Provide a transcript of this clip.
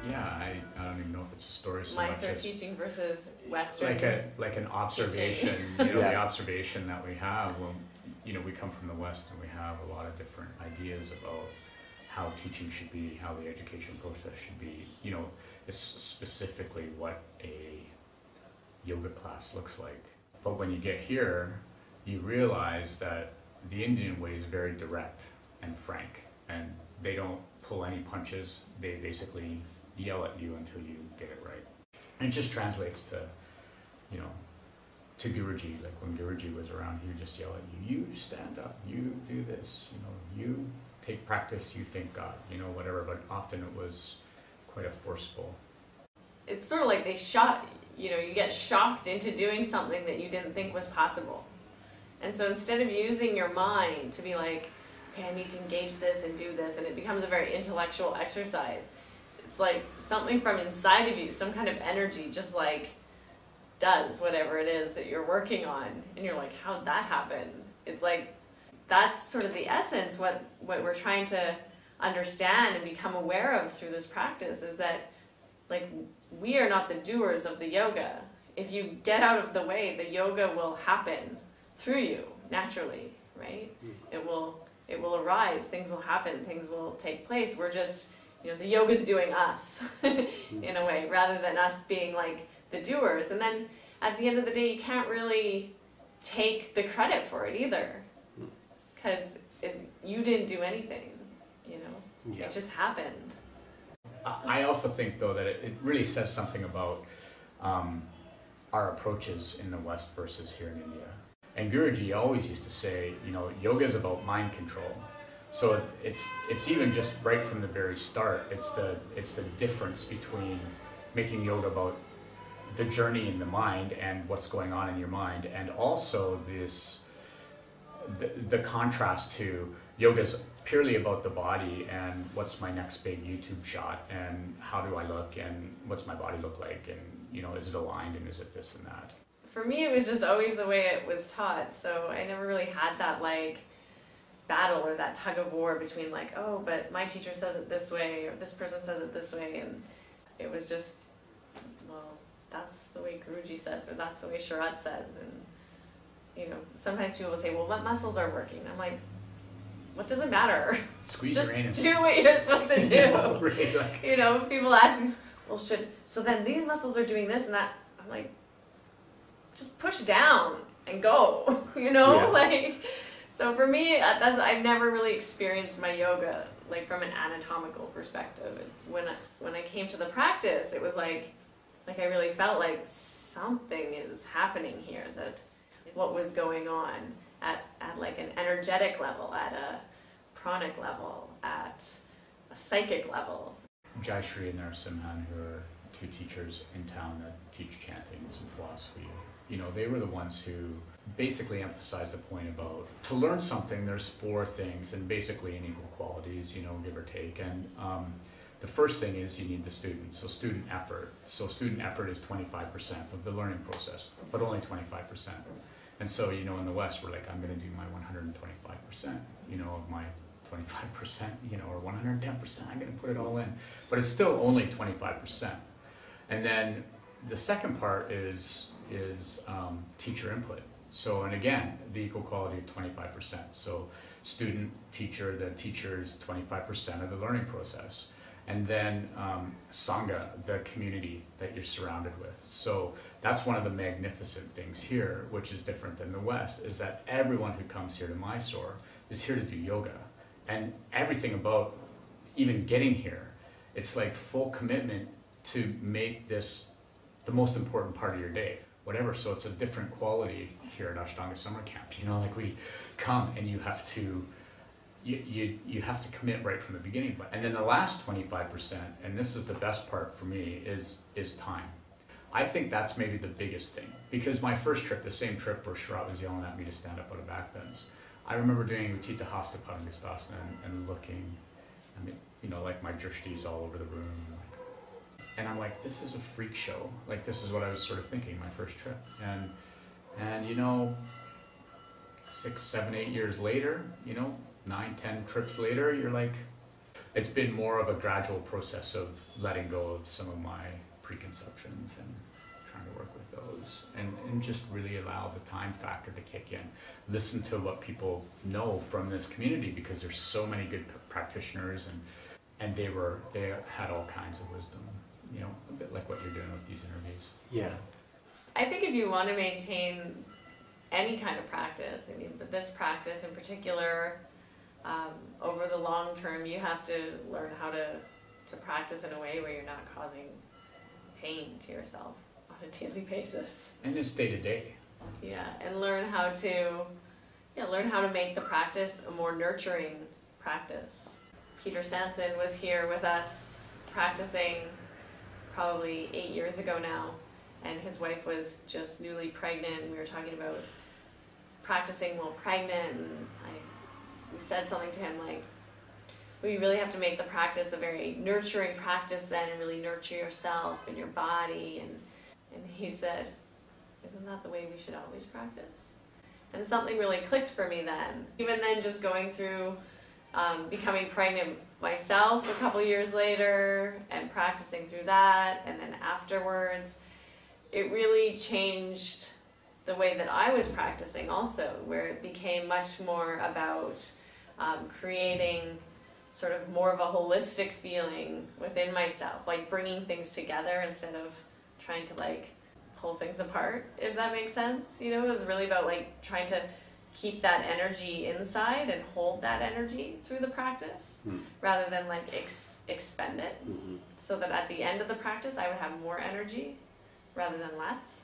yeah, I don't even know if it's a story so much Mysore as teaching versus Western. like an observation, you know, the observation that we have when, you know, we come from the West and we have a lot of different ideas about how teaching should be, how the education process should be, you know, it's specifically what a yoga class looks like. But when you get here, you realize that the Indian way is very direct and frank, and they don't pull any punches. They basically yell at you until you get it right. And it just translates to, you know, to Guruji. Like when Guruji was around, he would just yell at you, you stand up, you do this, you know, you take practice, you thank God, you know, whatever. But often it was quite a forceful. It's sort of like they shot, you know, you get shocked into doing something that you didn't think was possible. And so instead of using your mind to be like, okay, I need to engage this and do this, and it becomes a very intellectual exercise, it's like something from inside of you, some kind of energy just like does whatever it is that you're working on. And you're like, how'd that happen? It's like, that's sort of the essence, what we're trying to understand and become aware of through this practice is that, like, we are not the doers of the yoga. If you get out of the way, the yoga will happen through you naturally, right? It will arise, things will happen, things will take place. We're just, you know, the yoga's doing us in a way, rather than us being like the doers. And then at the end of the day, you can't really take the credit for it either, because you didn't do anything, you know, it just happened. I also think, though, that it really says something about our approaches in the West versus here in India. And Guruji always used to say, you know, yoga is about mind control. So it's even just right from the very start. It's the difference between making yoga about the journey in the mind and what's going on in your mind, and also the contrast to yoga's purely about the body and what's my next big YouTube shot and how do I look and what's my body look like, and, you know, is it aligned and is it this and that. For me, it was just always the way it was taught, so I never really had that like battle or that tug of war between like, oh, but my teacher says it this way or this person says it this way, and it was just, well, that's the way Guruji says, or that's the way Sharat says. And, you know, sometimes people will say, well, what muscles are working? I'm like, what does it matter? Squeeze just your anus. do what you're supposed to do. No, really, like... You know, people ask these, well, so then these muscles are doing this and that. I'm like, just push down and go, you know? Like, so for me, I've never really experienced my yoga like from an anatomical perspective. It's when I came to the practice, it was like I really felt like something is happening here, that what was going on at like an energetic level, at a pranic level, at a psychic level. Jayashree and Narasimhan, who are two teachers in town that teach chanting and some philosophy, you know, they were the ones who basically emphasized the point about, to learn something, there's four things, and basically in equal qualities, you know, give or take. And the first thing is you need the student, so student effort. So student effort is 25% of the learning process, but only 25%. And so, you know, in the West, we're like, I'm going to do my 125%, you know, of my 25%, you know, or 110%, I'm going to put it all in. But it's still only 25%. And then the second part is teacher input. So, and again, the equal quality of 25%. So student, teacher, the teacher is 25% of the learning process. And then Sangha, the community that you're surrounded with. So that's one of the magnificent things here, which is different than the West, is that everyone who comes here to Mysore is here to do yoga. And everything about even getting here, it's like full commitment to make this the most important part of your day, whatever. So it's a different quality here at Ashtanga Summer Camp. You know, like we come and you have to you have to commit right from the beginning. And then the last 25%, and this is the best part for me, is time. I think that's maybe the biggest thing, because my first trip, the same trip where Sharat was yelling at me to stand up on a backbench, I remember doing Utthita Hasta Padangusthasana and looking, I mean, you know, like my drishtis all over the room. And I'm like, this is a freak show. Like, this is what I was sort of thinking my first trip. And you know, 6, 7, 8 years later, you know, 9, 10 trips later, you're like, it's been more of a gradual process of letting go of some of my preconceptions and trying to work with those, and just really allow the time factor to kick in. Listen to what people know from this community, because there's so many good practitioners, and they had all kinds of wisdom, you know, a bit like what you're doing with these interviews. Yeah. I think if you want to maintain any kind of practice, I mean, but this practice in particular, over the long term, you have to learn how to practice in a way where you're not causing pain to yourself on a daily basis. And it's day to day. Yeah, and learn how to make the practice a more nurturing practice. Peter Sanson was here with us practicing probably 8 years ago now, and his wife was just newly pregnant, and we were talking about practicing while pregnant, and we said something to him like, we really have to make the practice a very nurturing practice then, and really nurture yourself and your body, and he said, isn't that the way we should always practice? And something really clicked for me then. Even then, just going through becoming pregnant myself a couple years later and practicing through that, and then afterwards, it really changed the way that I was practicing also, where it became much more about creating sort of more of a holistic feeling within myself, like bringing things together instead of trying to like pull things apart, if that makes sense. You know, it was really about like trying to keep that energy inside and hold that energy through the practice rather than like expend it, so that at the end of the practice I would have more energy rather than less.